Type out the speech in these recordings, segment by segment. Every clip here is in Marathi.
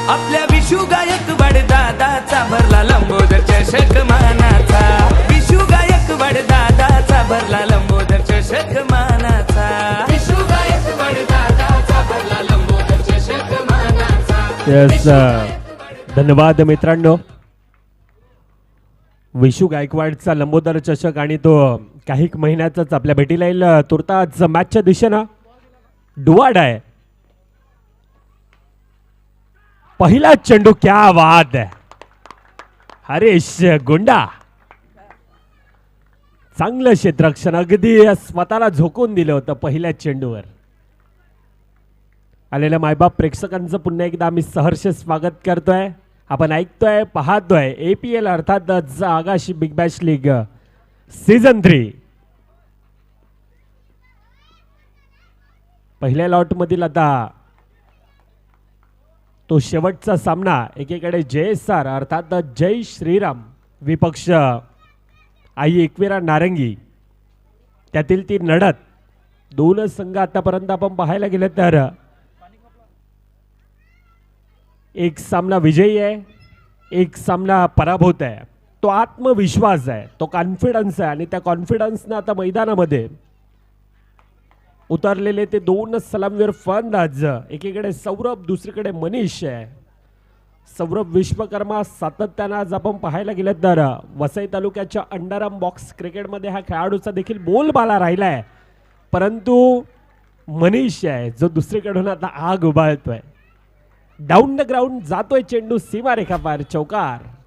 आपल्या विशू गायकवाड दादाचा भरला लंबोदर चषक मानाचा. विशू गायकवाड दादाचा भरला लंबोदर चषक मानाचा. विशू गायकवाड दादाचा भरला लंबोदर चषक मानाचा. धन्यवाद मित्रांनो. विशू गायकवाडचा लंबोदर चषक आणि तो काही महिन्याचाच आपल्या भेटीला येईल. तुर्तास मॅचच्या दिशेनं डुवाड आहे. पहिला चेंडू क्या वाद आहे. हरीश गुंडा चांगलं क्षेत्ररक्षण, अगदी स्वतःला झोकून दिलं होतं पहिल्या चेंडूवर. आलेल्या मायबाप प्रेक्षकांचं पुन्हा एकदा आम्ही सहर्ष स्वागत करतोय. आपण ऐकतोय पाहतोय APL अर्थातच Agashi big Bash league season 3. पहिल्या लॉट मधील आता तो शेवटचा सामना. एकीकडे JSR अर्थात जय श्रीराम विपक्ष आई एकविरा नारंगी, त्यातील ती लढत. दोन संघ आतापर्यंत आपण पाहायला गेले तर एक सामना विजयी आहे, एक सामना पराभूत आहे. तो आत्मविश्वास आहे, तो कॉन्फिडन्स आहे आणि त्या कॉन्फिडन्सनं आता मैदानामध्ये उतरलेले ते दोन सलामीवीर फलंदाज. एकीकडे सौरभ, दुसरीकडे मनीष आहे. सौरभ विश्वकर्मा सातत्यानं आज आपण पाहायला गेलं तर वसई तालुक्याच्या अंडरआर्म बॉक्स क्रिकेटमध्ये हा खेळाडूचा देखील बोलबाला राहिला आहे. परंतु मनीष आहे जो दुसरीकडून आता आग उभाळतोय. डाऊन द ग्राउंड जातोय चेंडू सीमारेखा पार, चौकार.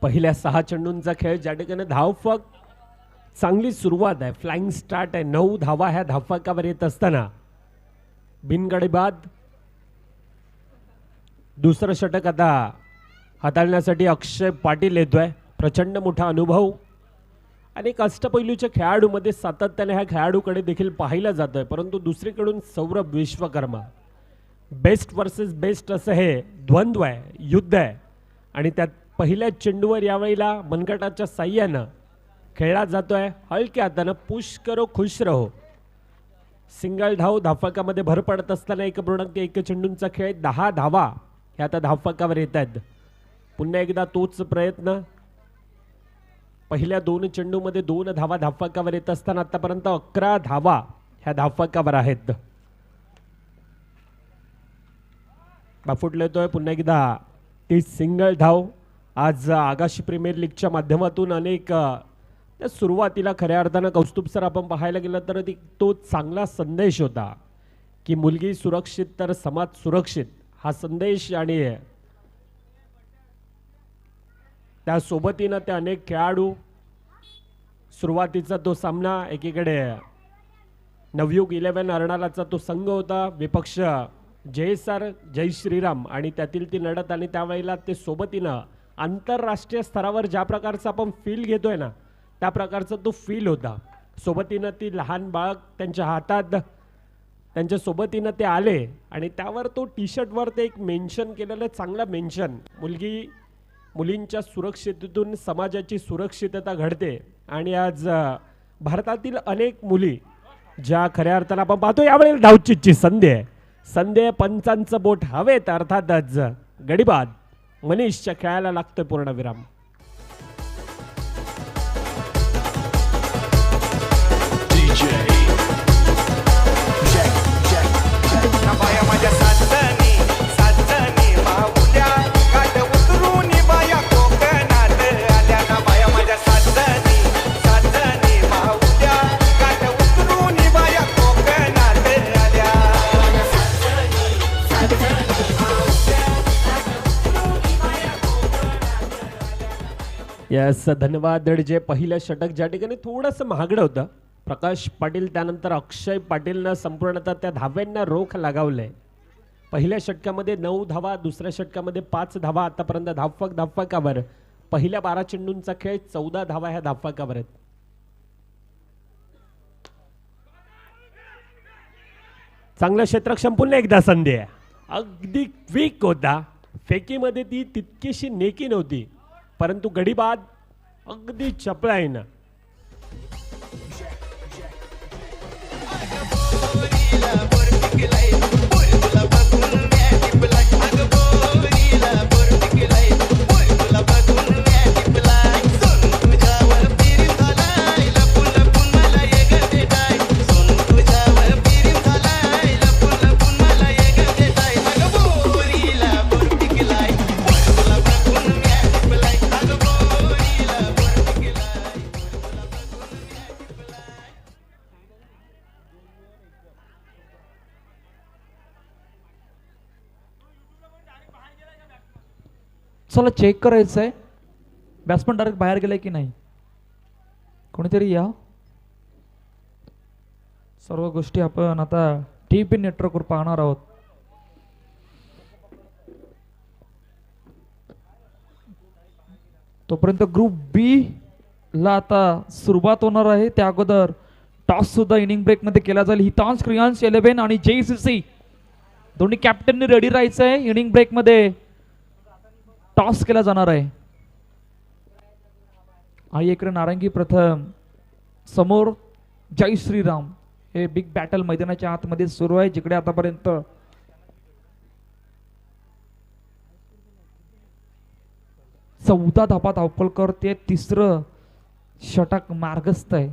पहिल्या 6 चेंडूंचा खेळ ज्या ठिकाणी धावफलक चांगली सुरुवात आहे, फ्लाइंग स्टार्ट आहे. 9 धावा ह्या धावफलकावर येत असताना बिनगडी बाद. दुसरं षटक आता हाताळण्यासाठी अक्षय पाटील येतोय. प्रचंड मोठा अनुभव आणि अष्टपैलूच्या खेळाडूमध्ये सातत्याने ह्या खेळाडूकडे देखील पाहिलं जातंय. परंतु दुसरीकडून Saurabh Vishwakarma, best versus best असं हे द्वंद्व आहे, युद्ध आहे. आणि त्यात पहिल्या चेंडूवर यावेळेला मनगटाच्या साह्यानं खेळला जातोय. हलक्या हातानं पुश करो खुश रहो. सिंगल धाव धावफलकामध्ये भर पडत असताना 1.1 चेंडूंचा खेळ, 10 धावा ह्या आता धावफलकावर येत आहेत. पुन्हा एकदा तोच प्रयत्न. पहिल्या 2 चेंडूमध्ये 2 धावा धावफलकावर येत असताना आतापर्यंत 11 धावा ह्या धावफलकावर आहेत. बाफुटला येतोय पुन्हा एकदा ती सिंगल धाव. आज आगाशी प्रीमियर लीगच्या माध्यमातून अनेक त्या सुरुवातीला खऱ्या अर्थानं कौस्तुभ सर आपण पाहायला गेलं तर तो चांगला संदेश होता की मुलगी सुरक्षित तर समाज सुरक्षित, हा संदेश. आणि त्या सोबतीनं ते अनेक खेळाडू. सुरुवातीचा तो सामना एकीकडे नवयुग 11 अर्नाळाचा तो संघ होता, विपक्ष JSR जय श्रीराम आणि त्यातील ती लढत. आणि त्यावेळेला ते सोबतीनं आंतरराष्ट्रीय स्तरावर ज्या प्रकारचा आपण फील घेतोय ना त्या प्रकारचा तो फील होता. सोबतीनं ती लहान बाळक त्यांच्या हातात, त्यांच्या सोबतीनं ते आले आणि त्यावर तो टी-शर्टवर ते एक मेन्शन केलेलं चांगलं मेन्शन. मुलींच्या सुरक्षिततेतून समाजाची सुरक्षितता घडते. आणि आज भारतातील अनेक मुली ज्या खऱ्या अर्थानं आपण पाहतो यावेळेला धावचीची संधी आहे. संधी पंचांचं बोट हवेत अर्थातच गडीबाद. मनीषच्या खेळायला लागतोय पूर्णविराम. यस धन्यवाद जे पहिलं षटक ज्या ठिकाणी थोडंसं महागडं होतं. प्रकाश पाटील त्यानंतर अक्षय पाटीलनं संपूर्णतः त्या धाव्यांना रोख लगावलंय. पहिल्या षटकामध्ये 9 धावा, दुसऱ्या षटकामध्ये 5 धावा. आतापर्यंत धावफलकावर पहिल्या 12 चेंडूंचा खेळ 14 धावा ह्या धावफलकावर आहेत. चांगलं क्षेत्रक्षम पुन्हा एकदा संधी आहे. अगदी क्विक होता. फेकीमध्ये ती तितकीशी नेकी नव्हती, परंतु गडीबाद अगदी चपळाईनं. चला चेक करायचं आहे बॅट्समन डायरेक्ट बाहेर गेलाय की नाही. कोणीतरी या. सर्व गोष्टी आपण आता टीव्ही नेटवर्कवर पाहणार आहोत. तोपर्यंत ग्रुप बी ला आता सुरुवात होणार आहे. त्या अगोदर टॉस सुद्धा इनिंग ब्रेक मध्ये केला जाईल. हितांश क्रियांश 11 आणि JCC दोन्ही कॅप्टननी रेडी राहायचं आहे. इनिंग ब्रेक मध्ये टॉस केला जाणार आहे. आई इकडे नारंगी प्रथम, समोर जय श्रीराम. हे बिग बॅटल मैदानाच्या आतमध्ये सुरू आहे, जिकडे आतापर्यंत चौदा धापा धावपल करते. तिसरं षटक मार्गस्थ आहे.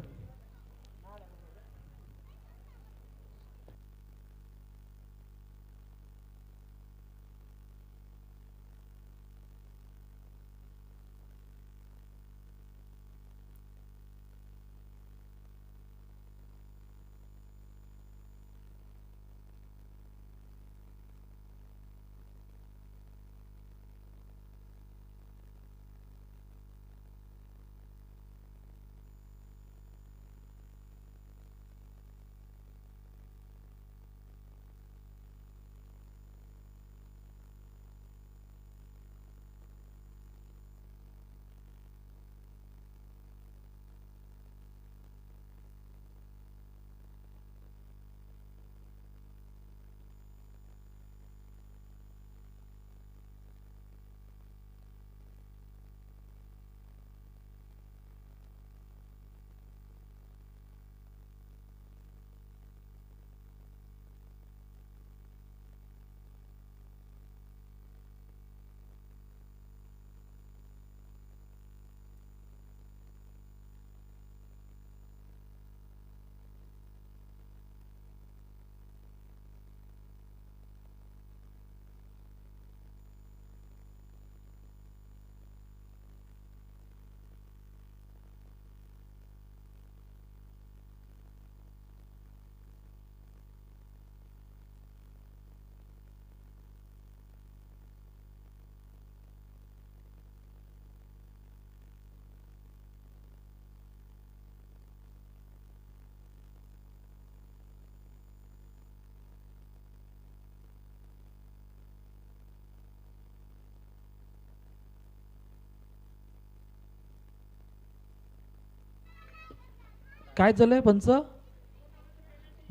काय झालंय पंच?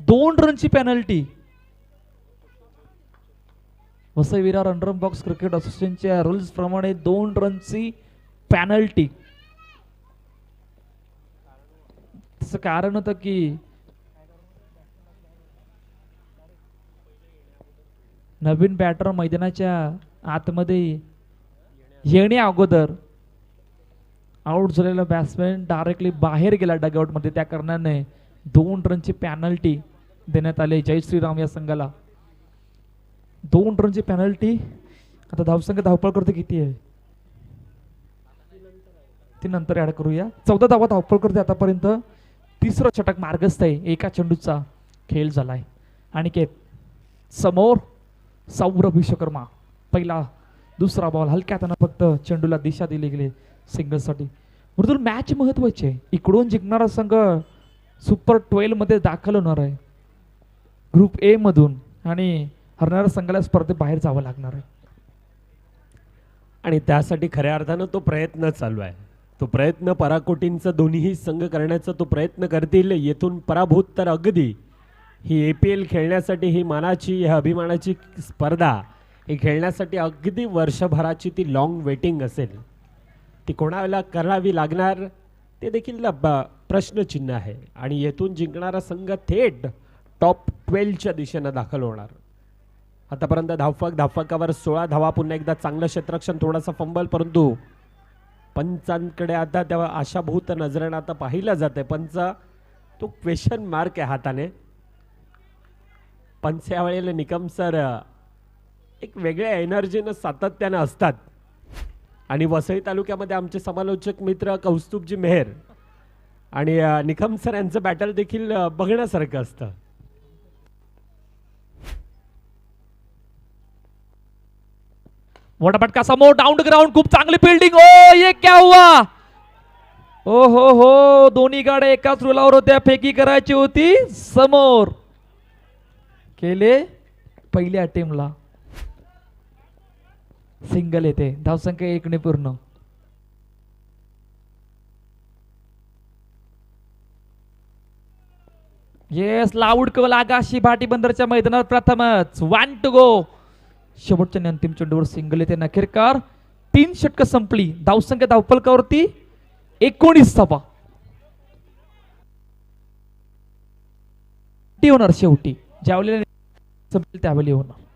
2 रनची पेनल्टी. Vasai Virar underarm box cricket असोसिएशनच्या रूल्स प्रमाणे 2 रनची पेनल्टी. त्याचं कारण होतं की नवीन बॅटर मैदानाच्या आतमध्ये येण्या अगोदर आउट झालेला बॅट्समॅन डायरेक्टली बाहेर गेला डगआउट मध्ये. त्या कारणाने 2 रनची पेनल्टी देण्यात आली जय श्रीराम या संघाला. 2 रनची पेनल्टी. आता धावसंख्या धावपळ करते किती आहे ती नंतर ऍड करूया. 14 धावा धावपळ करते आतापर्यंत. तिसरं षटक मार्गस्थ आहे. एका चेंडूचा खेळ झालाय. अनिकेत समोर सौरभ विश्वकर्मा पहिला दुसरा बॉल हलक्या हाताने फक्त चेंडूला दिशा दिली गेली सिंगलसाठी. मृदुल मॅच महत्वाची आहे. इकडून जिंकणारा संघ सुपर 12 मध्ये दाखल होणार आहे ग्रुप ए मधून आणि हरणाऱ्या संघाला स्पर्धेत बाहेर जावं लागणार आहे. आणि त्यासाठी खऱ्या अर्थानं तो प्रयत्न चालू आहे. तो प्रयत्न पराकोटींचा दोन्हीही संघ करण्याचा तो प्रयत्न करतील. येथून पराभूत तर अगदी ही APL खेळण्यासाठी ही मानाची ही अभिमानाची स्पर्धा ही खेळण्यासाठी अगदी वर्षभराची ती लॉंग वेटिंग असेल. ती कोणाला करावी लागणार ते देखील प्रश्नचिन्ह आहे. आणि येथून जिंकणारा संघ थेट टॉप 12च्या दिशेनं दाखल होणार. आतापर्यंत धावफलकावर 16 धावा. पुन्हा एकदा चांगलं क्षेत्ररक्षण, थोडासा फंबल, परंतु पंचांकडे आता त्या आशाभूत नजरेनं आता पाहिलं जाते. पंच तो क्वेश्चन मार्क आहे हाताने. पंच या वेळेला निकम सर एक वेगळ्या एनर्जीनं सातत्यानं असतात. आणि वसई तालुक्यामध्ये आमचे समालोचक मित्र कौस्तुभजी मेहर आणि निकम सर यांचं बॅटल देखील बघण्यासारखं असतं. मोठा फटका समोर, डाउन टू ग्राउंड, खूप चांगली फिल्डिंग. ओ ये क्या हुआ? ओ हो दोन्ही गाड्या एकाच रुलावर होत्या. फेकी करायची होती, समोर केले. पहिल्या टीमला सिंगल येते. धावसंख्या 1 ने पूर्ण. येस, लाऊड कवल आगाशी भाटी बंदरच्या मैदानावर प्रथमच 1 टू गो. शेवटच्या आणि अंतिम चेंडूवर सिंगल येते. नखेरकार 3 षटकं संपली. धावसंख्या धावफलकावरती 19 धावा. ती होणार शेवटी ज्यावेळेला संपेल त्यावेळी होणार.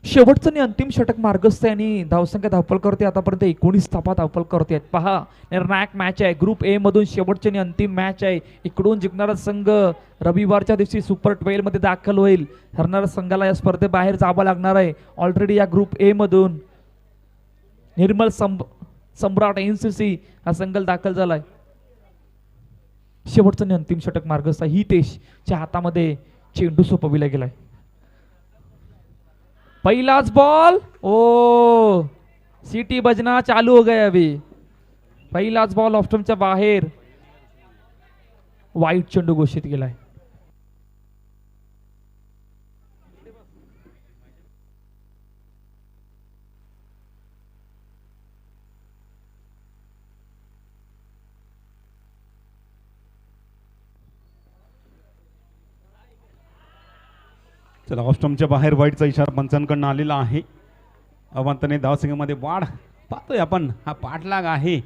शेवटचं आणि अंतिम षटक मार्गस्थ आहे आणि धावसंख्या धावफलकावरती आतापर्यंत 19 धावा धावफलकावरती आहेत. पहा, निर्णायक मॅच आहे. ग्रुप ए मधून शेवटची आणि अंतिम मॅच आहे. इकडून जिंकणारा संघ रविवारच्या दिवशी सुपर 12 मध्ये दाखल होईल. हरणाऱ्या संघाला या स्पर्धेत बाहेर जावं लागणार आहे. ऑलरेडी या ग्रुप ए मधून निर्मल सम्राट NCC हा संघ दाखल झालाय. शेवटचं आणि अंतिम षटक मार्गस्थ आहे. हितेशच्या हातामध्ये चेंडू सोपविला गेलाय. पहिलाच बॉल. ओ सिटी बजना चालू हो गया. अभी पहिलाच बॉल ऑफ स्टंपच्या बाहेर. वाईट चेंडू घोषित केलाय. चला, ऑफ स्टंपच्या बाहेर वाईटचा इशारा पंचांकडून आलेला आहे. अवांतने धावसंख्येमध्ये वाढ पाहतोय आपण. हा पाठलाग आहे.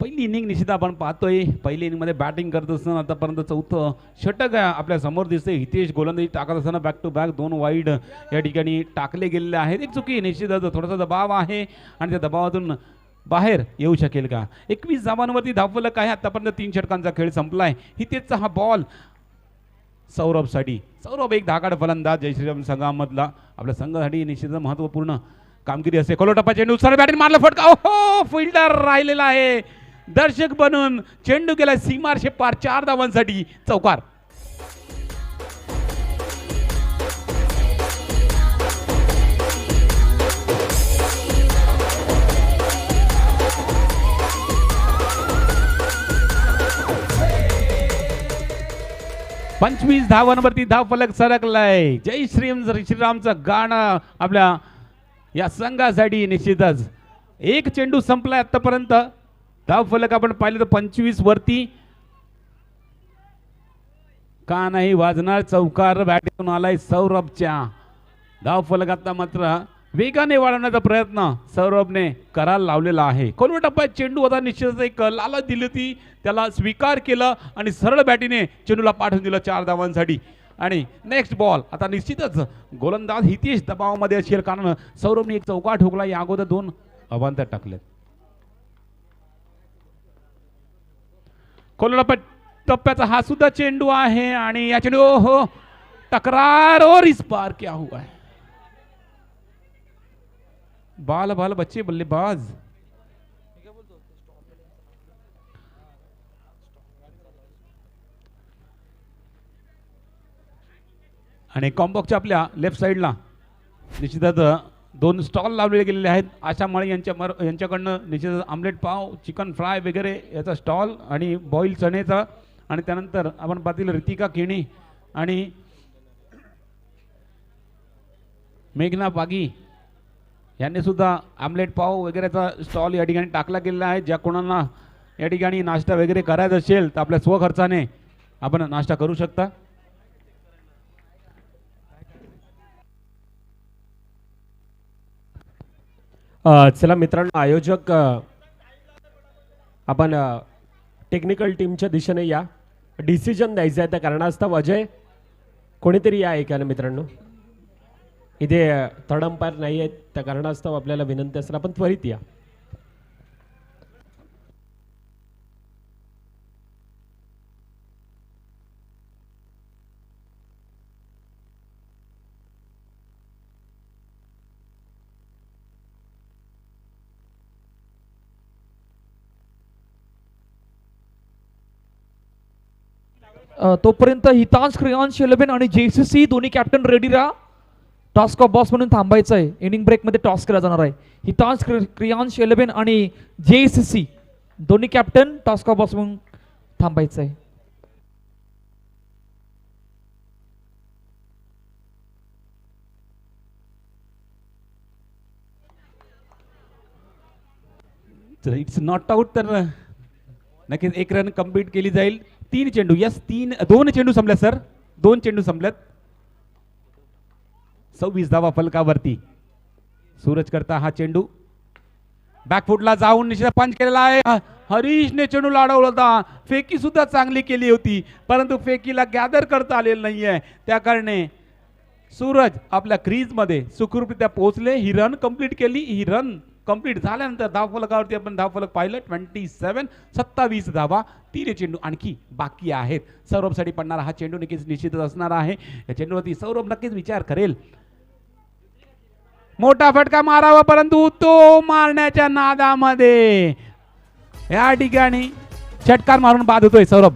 पहिली इनिंग निश्चित आपण पाहतोय. पहिली इनिंग मध्ये बॅटिंग करत असताना आतापर्यंत 4थं षटक आपल्या समोर दिसते. हितेश गोलंदाजी टाकत असताना बॅक टू बॅक 2 वाईड या ठिकाणी टाकले गेलेले आहेत. एक चुकी निश्चितच थोडासा दबाव आहे आणि त्या दबावातून बाहेर येऊ शकेल का? 21 धावांवरती धावफलक आहे. आतापर्यंत 3 षटकांचा खेळ संपलाय. हितेशचा हा बॉल सौरभसाठी. सौरभ एक धाकाड फलंदाज जयश्रीराम संघामधला. आपल्या संघासाठी निश्चित महत्वपूर्ण कामगिरी असते. कोलोटप्पा चेंडू सरळ बॅटिंग मारला फटका. ओहो, फिल्डर राहिलेला आहे. दर्शक बनून चेंडू केला सीमारशे पार. 4 धावांसाठी चौकार. पंचवीस धावांवरती धावफलक सरकलाय. जय श्रीरामचं गाणं आपल्या या संघासाठी निश्चितच. एक चेंडू संपलाय आतापर्यंत. धावफलक आपण पाहिलं तर 25 वरती. का नाही वाजणार? चौकार बॅटिंगून आलाय सौरभच्या. धावफलक आता मात्र वेगाने वाढवण्याचा प्रयत्न सौरभने करायला लावलेला आहे. कोलवा टप्प्यात चेंडू होता. निश्चितच एक लालच दिली होती, त्याला स्वीकार केलं आणि सरळ बॅटीने चेंडूला पाठवून दिलं 4 धावांसाठी. आणि नेक्स्ट बॉल आता निश्चितच गोलंदाज हितेश दबावामध्ये असेल, कारण सौरभने एक चौका ठोकला, या अगोदर 2 अवांतर टाकलेत. कोलरापट टप्प्याचा हा सुद्धा चेंडू आहे आणि या चेंडू हो टकरार और इस बार क्या हुआ है. बाल बाल बच्चे बल्लेबाज. आणि कॉम्बॉक्सच्या आपल्या लेफ्ट साईडला निश्चितच 2 स्टॉल लावलेले गेलेले आहेत. आशा माळी यांच्याकडनं निश्चितच आमलेट पाव, चिकन फ्राय वगैरे याचा स्टॉल आणि बॉईल चण्याचा, आणि त्यानंतर आपण पाहतील रितिका केणी आणि मेघना पागी यांनी सुद्धा आमलेट पाव वगैरेचा स्टॉल या ठिकाणी टाकला गेलेला आहे. ज्या कोणाला या ठिकाणी नाश्ता वगैरे करायचा असेल तर आपल्या स्वखर्चाने आपण नाश्ता करू शकता. चला मित्रांनो, आयोजक आपण टेक्निकल टीमच्या दिशेने या. डिसिजन द्यायचं आहे त्या कारणास्तव अजय कोणीतरी या ऐकायला मित्रांनो. इथे थर्ड अंपायर नाही आहेत त्या कारणास्तव आपल्याला विनंती असेल आपण त्वरित या. तोपर्यंत हितांश क्रियांश 11 आणि JCC दोन्ही कॅप्टन रेडी राहा. टॉस्क ऑफ बॉस म्हणून थांबायचं आहे. इनिंग ब्रेक मध्ये टॉस केला जाणार आहे. हितांश क्रियांश 11 आणि JCC दोन्ही कॅप्टन टॉस्क ऑफ बॉस म्हणून थांबायचं आहे. इट्स नॉट आउट, तर नक्कीच 1 रन कंप्लीट केली जाईल. 3 चेंडू, यस 2 चेंडू संपल्यात सर, 2 चेंडू संपल्यात. 26 धावा फलकावरती. सूरज करता हा चेंडू बॅकफुटला जाऊन निश्चित पंच केलेला आहे. हरीशने चेंडू लाडवला होता, फेकी सुद्धा चांगली केली होती, परंतु फेकीला गॅदर करता आलेलं नाहीये. त्या कारणे सूरज आपल्या क्रीज मध्ये सुखरूपरित्या पोहोचले. ही रन कंप्लीट केली. ही रन कंप्लीट झाल्यानंतर धावफलकावरती आपण धावफलक पाहिलं 27, 27 धावा. 3 चेंडू आणखी बाकी आहेत. सौरभसाठी पडणारा हा चेंडू नक्कीच निश्चितच असणार आहे. या चेंडूवरती सौरभ नक्कीच विचार करेल, मोठा फटका मारावा, परंतु तो मारण्याच्या नादामध्ये या ठिकाणी षटकार मारून बाद होतोय सौरभ.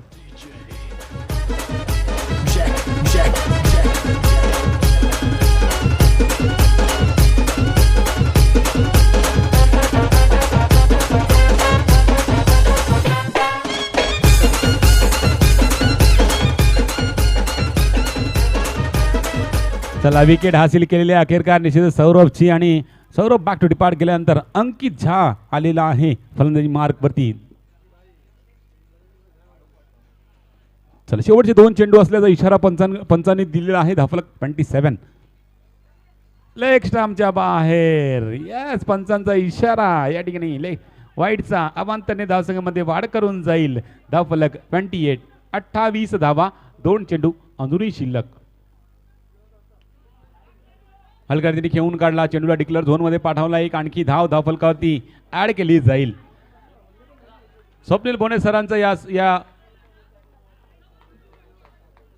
चला, विकेट हासिल केलेली अखेरकार निश्चित सौरभची, आणि सौरभ बॅक टू डिपार्ट केल्यानंतर अंकित झा आलेला आहे फलंदाजी मार्क वरती. चला, शेवटचे 2 चेंडू असल्याचा इशारा पंचांनी दिलेला आहे. धावफलक 27, लेग स्टंपच्या बाहेर. यस, पंचांचा इशारा या ठिकाणी वाईटचा अवांतरने धावसंख्येमध्ये वाढ करून जाईल. धावफलक 28, 28 धावा, 2 चेंडू अजूनही शिल्लक. हलगर्जीने खेळून काढला, चेंडूला डिक्लेअर झोन मध्ये पाठवला. एक आणखी धावफलकावरती ऍड केली जाईल. स्वप्नील बोने सरांचं या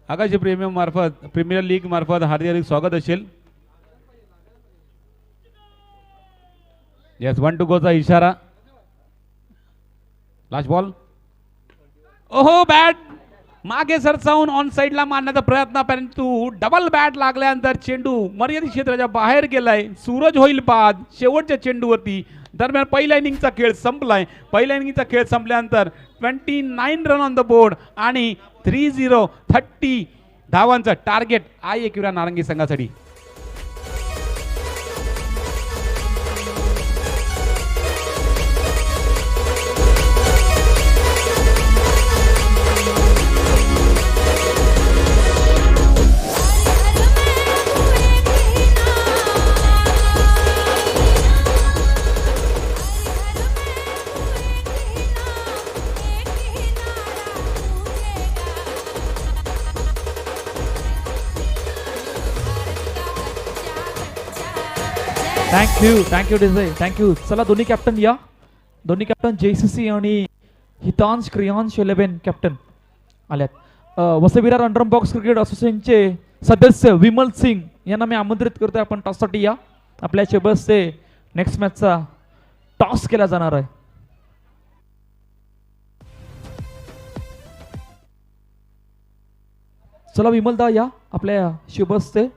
आकाशी प्रीमियर लीग मार्फत हार्दिक स्वागत असेल. यस, 1 to go चा इशारा. Last ball. ओहो, बॅट मागे सरसावून ऑन साइडला मारण्याचा प्रयत्न, परंतु डबल बॅट लागल्यानंतर चेंडू मर्यादित क्षेत्राच्या बाहेर गेलाय. सूरज होईल बाद शेवटच्या चेंडूवरती. दरम्यान पहिल्या इनिंगचा खेळ संपलाय. पहिल्या इनिंगचा खेळ संपल्यानंतर 29 रन ऑन द बोर्ड आणि 30 धावांचं टार्गेट आहे एकविरा नारंगी संघासाठी. थँक्यू डिझाई थँक्यू. चला दोन्ही कॅप्टन या. दोन्ही कॅप्टन JCC आणि हितांश क्रियांश 11 कॅप्टन आल्यात. Vasai Virar under box cricket असोसिएशनचे सदस्य विमल सिंग यांना मी आमंत्रित करतोय. आपण टॉससाठी या. आपल्या चेंबर्सचे नेक्स्ट मॅचचा टॉस केला जाणार आहे. चला विमलदा या. आपल्या शिबसचे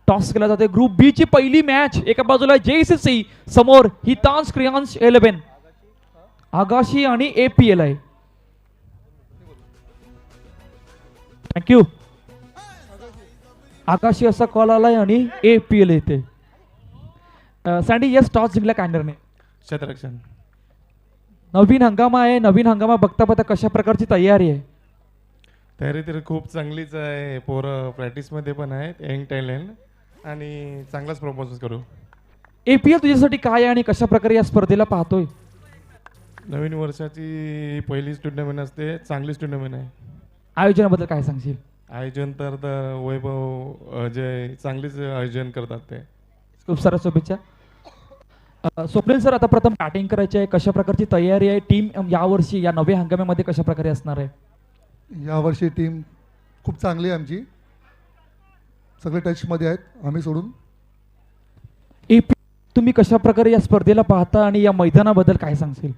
टॉस केला जाते. ग्रुप बी ची पहिली मॅच. एका बाजूला JCC, समोर हितांश क्रियांश 11 आगाशी आणि APL आहे. थँक्यू. आकाशी असा कॉल आलाय आणि APL येते. सँडी यस टॉस जिंकला काय निर्णय. क्षेत्ररक्षण. नवीन हंगामा आहे. नवीन हंगामा बघता बघता कशा प्रकारची तयारी आहे. तयारी तर खूप चांगलीच आहे. पोरं प्रॅक्टिसमध्ये पण आहेत. यंग टॅलेंट आणि चांगलाच परफॉर्मन्स करू. APL तुझ्यासाठी काय आहे आणि कशा प्रकारे या स्पर्धेला पाहतोय. नवीन वर्षाची पहिलीच टुर्नामेंट असते. चांगलीच टुर्नामेंट आहे. आयोजनाबद्दल काय सांगशील. आयोजन तर वैभव अजय चांगलीच आयोजन करतात ते. खूप साऱ्या शुभेच्छा. स्वप्नील सर आता प्रथम बॅटिंग करायची आहे. कशा प्रकारची तयारी आहे. टीम यावर्षी या नव्या हंगामामध्ये कशा प्रकारे असणार आहे. यावर्षी टीम खूप चांगली आहे आमची. सगळे टचमध्ये आहेत आम्ही सोडून. तुम्ही कशा प्रकारे या स्पर्धेला पाहता आणि या मैदानाबद्दल काय सांगशील.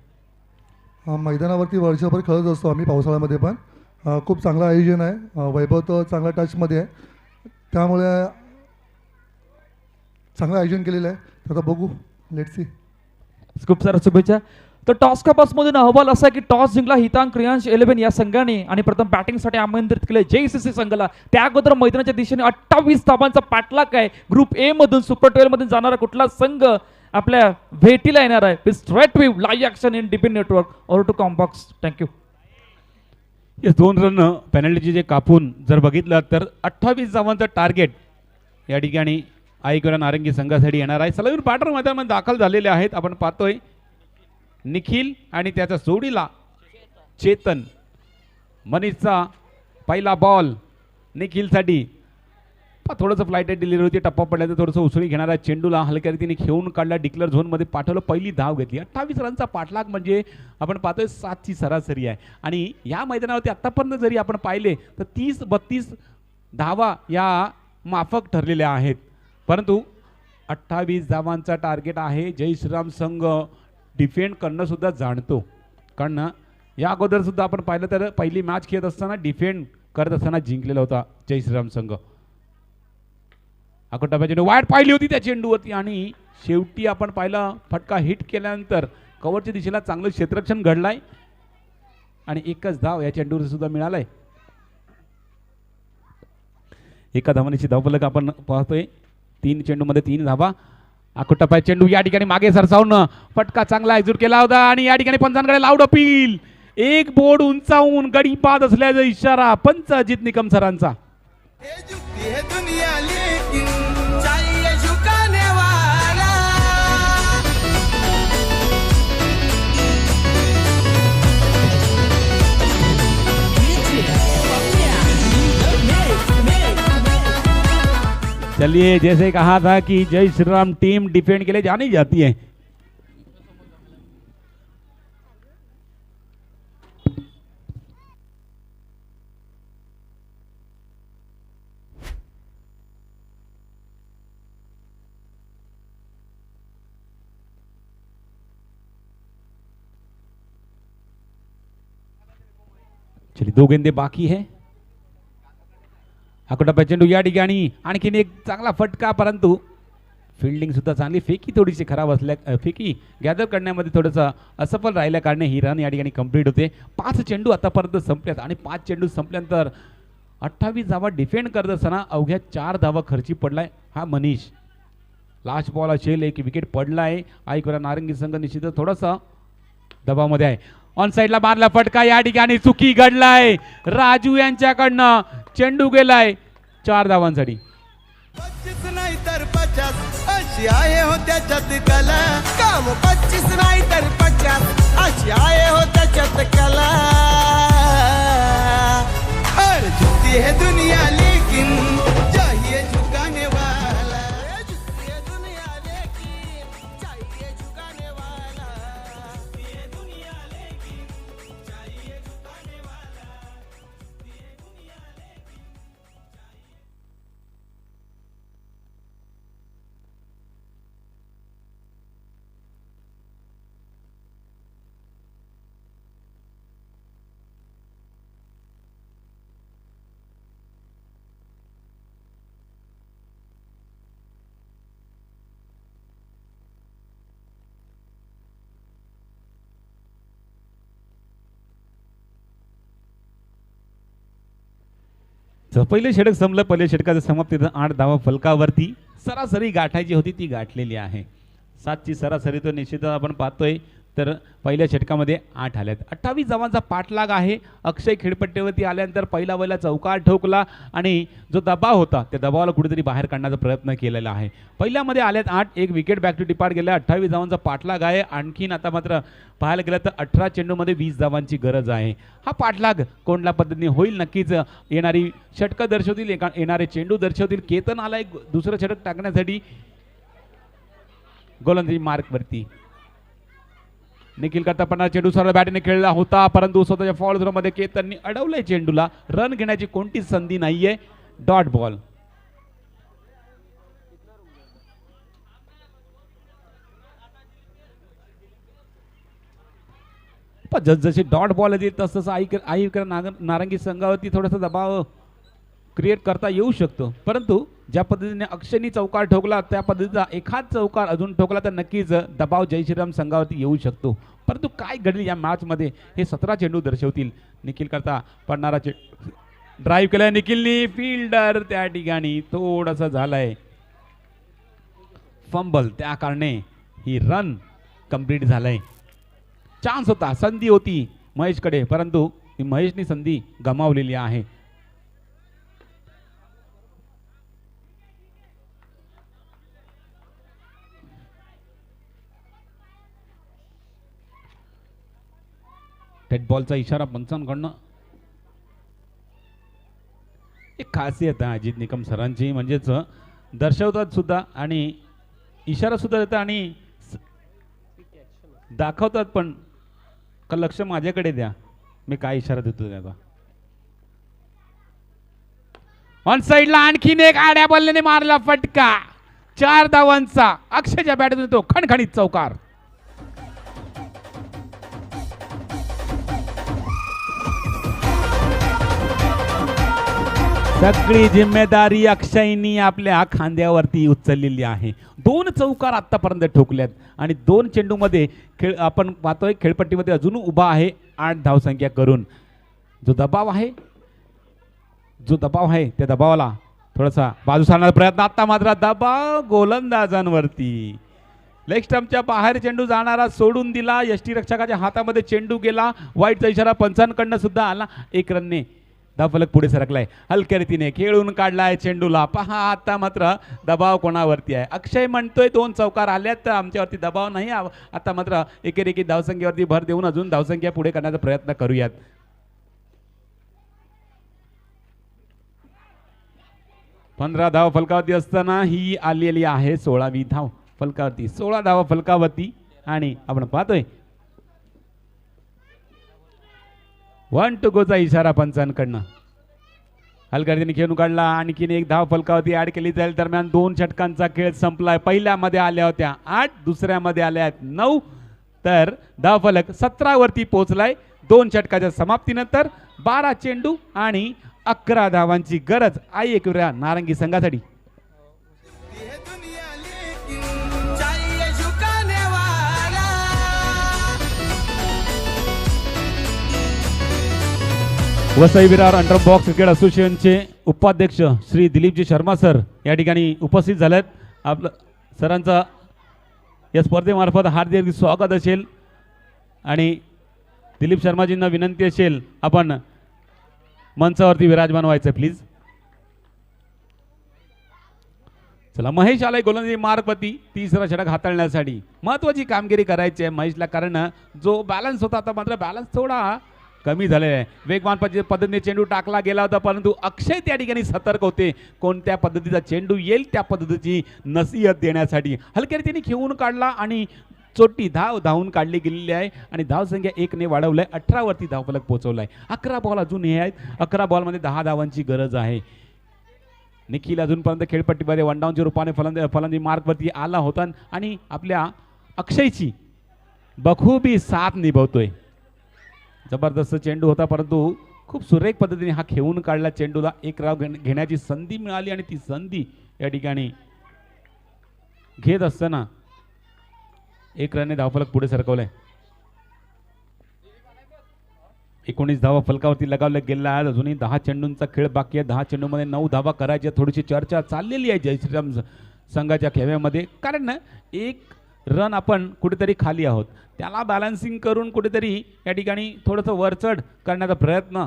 मैदानावरती वर्षभर खेळत असतो आम्ही पावसाळ्यामध्ये पण. खूप चांगलं आयोजन आहे. वैभव तर चांगला टचमध्ये आहे. त्यामुळे चांगलं आयोजन केलेलं आहे. आता बघू. Let's see. खूप साऱ्या शुभेच्छा. तर टॉस कपासमधून अहवाल असा की टॉस जिंकला हितांश क्रियांश 11 या संघाने आणि प्रथम बॅटिंगसाठी आमंत्रित केले JCC संघाला. त्या अगोदर मैदानाच्या दिशेने 28 धावांचा पाठलाग आहे. ग्रुप A मधून सुपर 12 मधून जाणारा कुठला संघ आपल्या भेटीला येणार आहे. Straight wave live action in DP network or टू कॉम्बॉक्स. थँक्यू. येस 2 रन पेनल्टीचे जे कापून जर बघितलं तर 28 धावांचं टार्गेट या ठिकाणी आईकरा नारंगी संघासाठी येणार आहे. सलवीर बॅटर मैदानामध्ये दाखल झालेले आहेत. आपण पाहतोय निखिल आणि त्याच्या जोडीला चेतन. मनीषचा पहिला बॉल निखिलसाठी. थोडंसं फ्लाईट डिलिव्हरी होती. टप्पा पडल्यानंतर थोडंसं उसळी घेणारा चेंडूला हलक्या रीतीने खेळून काढला. डिक्लेअर झोनमध्ये पाठवलं. पहिली धाव घेतली. 28 रनचा पाठलाग म्हणजे आपण पाहतोय 7ची सरासरी आहे. आणि या मैदानावरती आत्तापर्यंत जरी आपण पाहिले तर 30-32 धावा या माफक ठरलेल्या आहेत. परंतु 28 धावांचा टार्गेट आहे. जय श्रीराम संघ डिफेंड करणं सुद्धा जाणतो. कारण या अगोदर सुद्धा आपण पाहिलं तर पहिली मॅच खेळत असताना डिफेंड करत असताना जिंकलेला होता जय श्रीराम संघ. अकोटाप्याची वाईट पाहिली होती त्या चेंडूवरती आणि शेवटी आपण पाहिलं फटका हिट केल्यानंतर कव्हरच्या दिशेला चांगलं क्षेत्ररक्षण घडलाय आणि एकच धाव या चेंडूवर सुद्धा मिळालाय. एका धावांची धावफलक आपण पाहतोय. 3 चेंडूमध्ये 3 धावा. अकोटाप्या चेंडू या ठिकाणी मागे सरसावून फटका चांगला एक्झिक्यूट केला होता आणि या ठिकाणी पंचांकडे लाऊड अपील. एक बोर्ड उंचावून गडी बाद असल्याचा इशारा पंच अजित निकम सरांचा. चलिए जैसे कहा था कि जय श्रीराम टीम डिफेंड के लिए जानी जाती है. चलिए 2 गेंदे बाकी है. अकोटाप्या चेंडू या ठिकाणी आणखीन एक चांगला फटका. परंतु फिल्डिंग सुद्धा चांगली. फेकी थोडीशी खराब असल्या फेकी गॅदर करण्यामध्ये थोडंसं असफल राहिल्या कारणे ही रन या ठिकाणी कंप्लीट होते. 5 चेंडू आतापर्यंत संपल्यात आणि 5 चेंडू संपल्यानंतर 28 धावा डिफेंड करत असताना अवघ्या 4 धावा खर्ची पडलाय हा मनीष. लास्ट बॉल असेल. एक विकेट पडलाय. आईकरा नारंगी संघ निश्चितच थोडासा दबावामध्ये आहे. ऑन साईडला मारला फटका. या ठिकाणी चुकी घडलाय राजू यांच्याकडनं. चेंडू गेलाय 4 धावांसाठी. 25 नाही तर 50 अशी आहे हो त्याच्यात कला. काम 25 नाही तर 50 अशी आहे हो त्याच्यात कला. हर झुकती है दुनिया लेकिन चाहिए झुकाने वाला. झुकती है दुनिया लेकिन पहिलं षटक संपलं. पहिल्या षटकाचं समाप्तीत 8 धावा फलकावरती. सरासरी गाठायची होती ती गाठलेली आहे. 7ची सरासरी तो निश्चितच आपण पाहतोय. तर पहिल्या षटकामध्ये 8 आल्यात. 28 धावांचा पाठलाग आहे. अक्षय खेळपट्टीवरती आल्यानंतर पहिला चौकार ठोकला आणि जो दबाव होता त्या दबावाला कुठेतरी बाहेर काढण्याचा प्रयत्न केलेला आहे. पहिल्यामध्ये आल्यात 8, एक विकेट बॅक टू डिपार्ट गेल्या. 28 धावांचा पाठलाग आहे. आणखीन आता मात्र पाहायला गेलं तर 18 चेंडूमध्ये 20 धावांची गरज आहे. हा पाठलाग कोणत्या पद्धतीने होईल नक्कीच येणारी षटकं दर्शवतील, येणारे चेंडू दर्शवतील. केतन आला एक दुसरं षटक टाकण्यासाठी गोलंदाजी मार्कवरती. निखिल करतापणा चेंडू सरळ बॅटने खेळला होता, परंतु स्वतःच्या फॉल झोनमध्ये केतननी अडवलंय चेंडूला. रन घेण्याची कोणतीच संधी नाहीये. Dot ball. जसजसे डॉट बॉल येते तसं आई नारंगी संघावरती थोडासा दबाव क्रिएट करता येऊ शकतो. परंतु ज्या पद्धतीने अक्षयनी चौकार ठोकला त्या पद्धतीचा एखाद चौकार अजून ठोकला तर नक्कीच दबाव जय श्रीराम संघावरती येऊ शकतो. परंतु काय घडले या मॅचमध्ये हे 17 चेंडू दर्शवतील. निखिल करता पडणारा ड्राईव्ह केलाय निखिलनी. फिल्डर त्या ठिकाणी थोडासा झालाय फंबल, त्या कारणे ही रन कंप्लीट झालाय. चान्स होता, संधी होती महेशकडे, परंतु महेशनी संधी गमावलेली आहे. डेड बॉलचा इशारा पंचांकडनं. एक खासियत आहे अजित निकम सरांची, म्हणजेच दर्शवतात सुद्धा आणि इशारा सुद्धा देतात आणि दाखवतात पण. का लक्ष माझ्याकडे द्या, मी काय इशारा देतो त्याचा. ऑन साइडला आणखीन एक आड्या बल्लेने मारला फटका. 4 धावांचा अक्षयच्या बॅटमधून तो खणखणीत चौकार. सगळी जिम्मेदारी अक्षयनी आपल्या खांद्यावरती उचललेली आहे. 2 चौकार आतापर्यंत ठोकल्यात आणि 2 चेंडूमध्ये आपण पाहतोय खेळपट्टीमध्ये अजून उभा आहे 8 धावसंख्या करून. जो दबाव आहे त्या दबावाला थोडासा बाजू सारण्याचा प्रयत्न. आता मात्र दबाव गोलंदाजांवरती. लेग स्टंपच्या बाहेर चेंडू जाणारा सोडून दिला. यष्टीरक्षकाच्या हातामध्ये चेंडू गेला. वाईटचा इशारा पंचांकडनं सुद्धा आला. 1 रनने धावफलक पुढे सरकलाय. हलक्या रीतीने खेळून काढलाय चेंडूला. पहा आता मात्र दबाव कोणावरती आहे. अक्षय म्हणतोय 2 चौकार आल्यात तर आमच्यावरती दबाव नाही. आता मात्र एकेरेकी धावसंख्येवरती भर देऊन अजून धावसंख्या पुढे करण्याचा प्रयत्न करूयात. 15 धाव फलकावरती असताना ही आलेली आहे 16वी धाव फलकावरती. 16 धावा फलकावरती आणि आपण पाहतोय 1 to go चा इशारा पंचांकडनं. हलगर्दीने खेळून काढला. आणखीन 1 धाव फलकावरती ऍड केली जाईल. दरम्यान 2 षटकांचा खेळ संपलाय. पहिल्यामध्ये आल्या होत्या 8, दुसऱ्यामध्ये आल्या आहेत 9, तर धाव फलक 17 वरती पोहोचलाय. 2 षटकाच्या समाप्तीनंतर 12 चेंडू आणि 11 धावांची गरज आई एकविरा नारंगी संघासाठी. ये दुनिया लेकिन चाहिए झुकाने वाला. Vasai Virar under box cricket असोसिएशनचे उपाध्यक्ष श्री दिलीपजी शर्मा सर या ठिकाणी उपस्थित झालेत. आपलं सरांचा या स्पर्धेमार्फत हार्दिक स्वागत असेल आणि दिलीप शर्माजींना विनंती असेल आपण मंचावरती विराजमान व्हायचं प्लीज. चला महेश आलाय गोलंदाजी मार्गवरती 3रा षटक हाताळण्यासाठी. महत्वाची कामगिरी करायची आहे महेशला, कारण जो बॅलन्स होता आता मात्र बॅलन्स थोडा कमी झालेला आहे. वेगवान पद्धतीने चेंडू टाकला गेला होता, परंतु अक्षय त्या ठिकाणी सतर्क होते. कोणत्या पद्धतीचा चेंडू येईल त्या पद्धतीची नसीहत देण्यासाठी हलक्या रीतीने खेळून काढला आणि चोटी धावून काढली गेलेली आहे आणि धावसंख्या 1 ने वाढवलाय. 18 वरती धावफलक पोहोचवलाय. 11 बॉल अजून हे आहेत. 11 बॉलमध्ये 10 धावांची गरज आहे. निखिल अजूनपर्यंत खेळपट्टीमध्ये 1 डाऊनच्या रूपाने फलंदाजी मार्कवरती आला होता आणि आपल्या अक्षयची बखूबी साथ निभवतोय. जबरदस्त चेंडू होता, परंतु खूप सुरेख पद्धतीने हा खेळून काढला. चेंडूला 1 राव घेण्याची संधी मिळाली आणि ती संधी या ठिकाणी घेत असताना 1 रनने धावफलक पुढे सरकवलाय. 19 धावा फलकावरती लगावल्या गेल्या आहेत. अजूनही 10 चेंडूंचा खेळ बाकी आहे. 10 चेंडूमध्ये 9 धावा करायच्या. थोडीशी चर्चा चाललेली आहे जय श्रीराम संघाच्या खेळ्यामध्ये, कारण ना एक रन आपण कुठेतरी खाली आहोत, त्याला बॅलन्सिंग करून कुठेतरी या ठिकाणी थोडंसं वरचढ करण्याचा प्रयत्न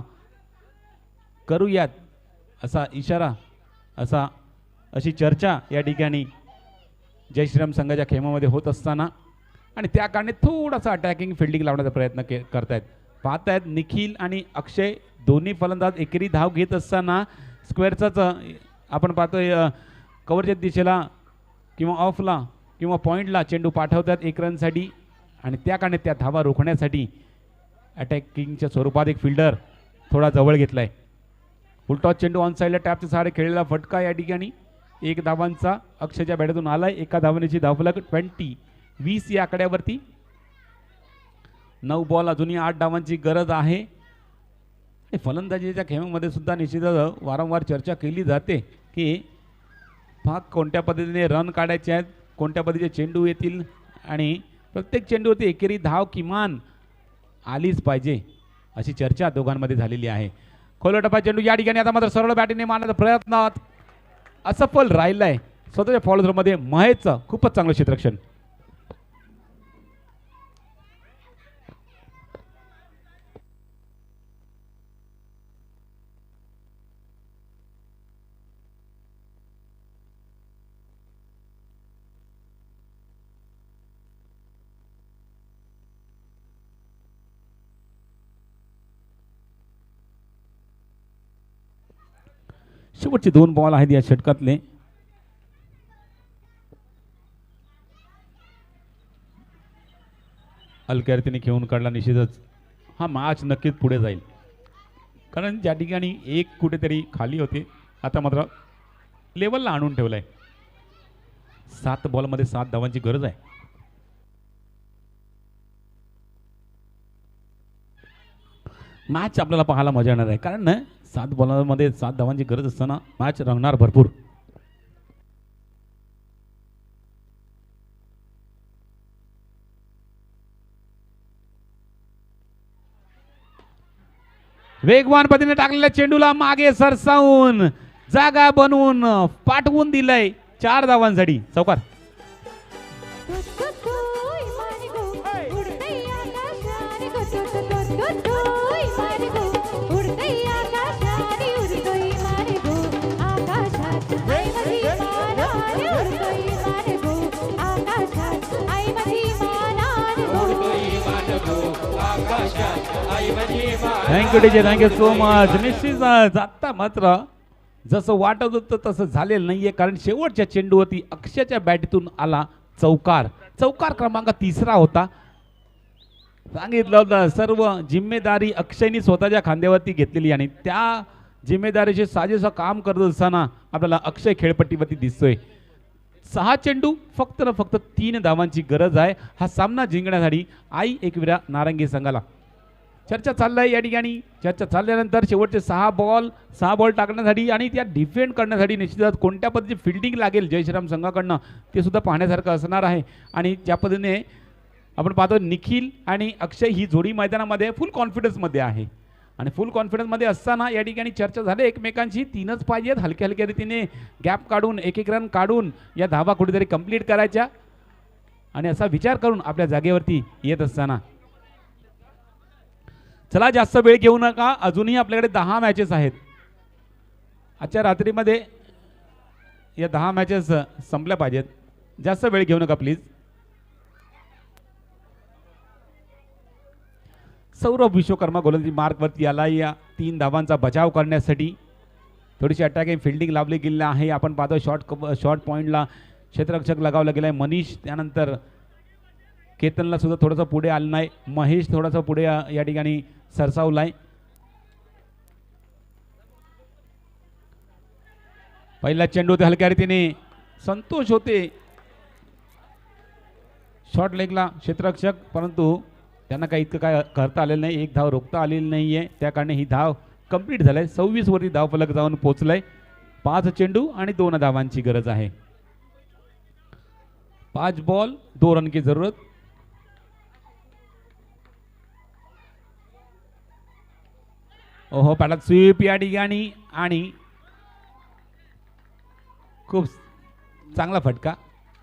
करूयात असा इशारा, अशी चर्चा या ठिकाणी जय श्रीराम संघाच्या खेमामध्ये होत असताना, आणि त्या कारणे थोडासा अटॅकिंग फिल्डिंग लावण्याचा प्रयत्न करतायत. पाहतायत निखिल आणि अक्षय दोन्ही फलंदाज एकेरी धाव घेत असताना स्क्वेअरचाच आपण पाहतोय कव्हरच्या दिशेला किंवा ऑफला किंवा पॉईंटला चेंडू पाठवतात 1 रनसाठी, आणि त्या कारणे त्या धावा रोखण्यासाठी अटॅकिंगच्या स्वरूपात एक फिल्डर थोडा जवळ घेतला आहे. फुलटॉस चेंडू ऑन साईडला टॅपच्या सहारे खेळलेला फटका या ठिकाणी 1 धावांचा अक्षयच्या बॅटमधून आलाय. 1 धावण्याची धावफलक 20 या आकड्यावरती. 9 बॉल, अजूनही 8 धावांची गरज आहे. फलंदाजीच्या खेळामध्ये सुद्धा निश्चितच वारंवार चर्चा केली जाते की कोणत्या पद्धतीने रन काढायचे आहेत, कोणत्या पद्धतीचे चेंडू येतील, आणि प्रत्येक चेंडूवरती एकेरी धाव किमान आलीच पाहिजे अशी चर्चा दोघांमध्ये झालेली आहे. खोल टप्पा चेंडू या ठिकाणी आता मात्र सरळ बॅटीने मारण्याचा प्रयत्न असफल राहिलाय. स्वतःच्या फॉलोथ्रोमध्ये महेशचं खूपच चांगलं क्षेत्ररक्षण. शेवटचे 2 बॉल आहेत या षटकातले. हलक्या रीतीने खेळून काढला. निश्चितच हा मॅच नक्कीच पुढे जाईल, कारण ज्या ठिकाणी एक कुठेतरी खाली होते आता मात्र लेवलला आणून ठेवलाय. 7 बॉलमध्ये 7 धावांची गरज आहे. मॅच आपल्याला पाहायला मजा येणार आहे, कारण ना 7 बॉलमध्ये 7 धावांची गरज असताना मॅच रंगणार भरपूर. वेगवान पद्धतीने टाकलेल्या चेंडूला मागे सरसावून जागा बनवून पाठवून दिलंय 4 धावांसाठी. चौकार. Thank you DJ, thank you so much. निश्चितच आता मात्र जसं वाटत होतं तसं झालेलं नाहीये, कारण शेवटच्या चेंडूवरती अक्षयच्या बॅटीतून आला चौकार. चौकार क्रमांक 3 होता. सांगितलं होतं सर्व जिम्मेदारी अक्षयनी स्वतःच्या खांद्यावरती घेतलेली, आणि त्या जिम्मेदारीचे साजेसं काम करत असताना आपल्याला अक्षय खेळपट्टीवरती दिसतोय. 6 चेंडू फक्त 3 धावांची गरज आहे हा सामना जिंकण्यासाठी आई एकविरा नारंगी संघाला. चर्चा चाललाय या ठिकाणी. चर्चा चालल्यानंतर शेवटचे 6 बॉल टाकण्यासाठी आणि त्या डिफेंड करण्यासाठी निश्चितच कोणत्या पद्धतीची फिल्डिंग लागेल जय श्रीराम संघाकडनं ते सुद्धा पाहण्यासारखं असणार आहे. आणि ज्या पद्धतीने आपण पाहतो निखिल आणि अक्षय ही जोडी मैदानामध्ये फुल कॉन्फिडन्समध्ये आहे, आणि फुल कॉन्फिडन्समध्ये असताना या ठिकाणी चर्चा झाली एकमेकांची. 3च पाहिजेत, हलक्या रीतीने गॅप काढून 1-1 रन काढून या धावा कुठेतरी कंप्लीट करायच्या, आणि असा विचार करून आपल्या जागेवरती येत असताना चला जास्त वेळ घेऊ नका. अजूनही आपल्याकडे 10 मॅचेस आहेत. आजच्या रात्रीमध्ये या 10 मॅचेस संपल्या पाहिजेत. जास्त वेळ घेऊ नका प्लीज. सौरभ विश्वकर्मा गोलंदाजी मार्कवरती आला या 3 धावांचा बचाव करण्यासाठी. थोडीशी अटॅकिंग फिल्डिंग लावली गेली आहे. आपण पाहतो शॉर्ट पॉईंटला क्षेत्ररक्षक लगावला गेलाय मनीष, त्यानंतर केतनला सुद्धा थोडंसं पुढे आलं नाही. महेश थोडासा पुढे या ठिकाणी सरसावलाय. पहिला चेंडू होते हलक्या रीतीने संतोष होते शॉर्ट लेगला क्षेत्ररक्षक, परंतु त्यांना काही इतकं काय करता आलेलं नाही. 1 धाव रोखता आलेली नाहीये, त्या कारणे ही धाव कंप्लीट झालाय. 26 वरती धाव फलक जाऊन पोहोचलाय. 5 चेंडू आणि 2 धावांची गरज आहे. 5 बॉल 2 रन की जरूरत. ओहो पॅटात स्वीप या ठिकाणी आणि खूप चांगला फटका.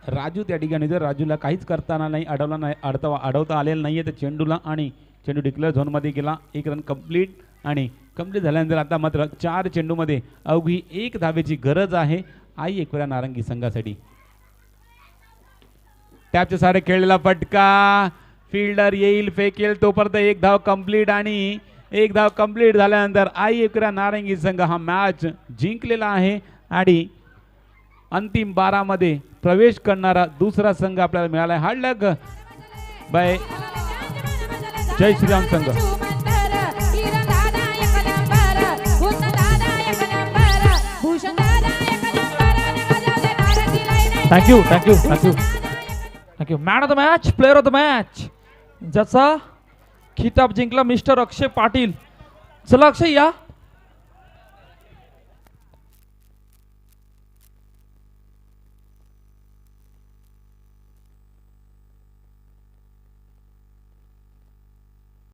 राजू त्या ठिकाणी जर राजूला काहीच करताना नाही अडवता आलेलं नाहीये त्या चेंडूला आणि चेंडू डिक्लेअर झोनमध्ये गेला. 1 रन कंप्लीट आणि कंप्लीट झाल्यानंतर आता मात्र 4 चेंडूमध्ये अवघी 1 धावेची गरज आहे आई एकविरा नारंगी संघासाठी. टॅपच्या सारे खेळलेला फटका, फिल्डर येईल फेकेल तोपर्यंत 1 धाव कंप्लीट आणि 1 धाव कंप्लीट झाल्यानंतर आई एकविरा नारंगी संघ हा मॅच जिंकलेला आहे आणि अंतिम 12 मध्ये प्रवेश करणारा दुसरा संघ आपल्याला मिळाला आहे. हार्ड लक बाय जय श्रीराम संघ. Thank you thank you thank you thank you. Man of the match, player of the match, ज्याचा खिताब जिंकला मिस्टर अक्षय पाटील. चला अक्षय या.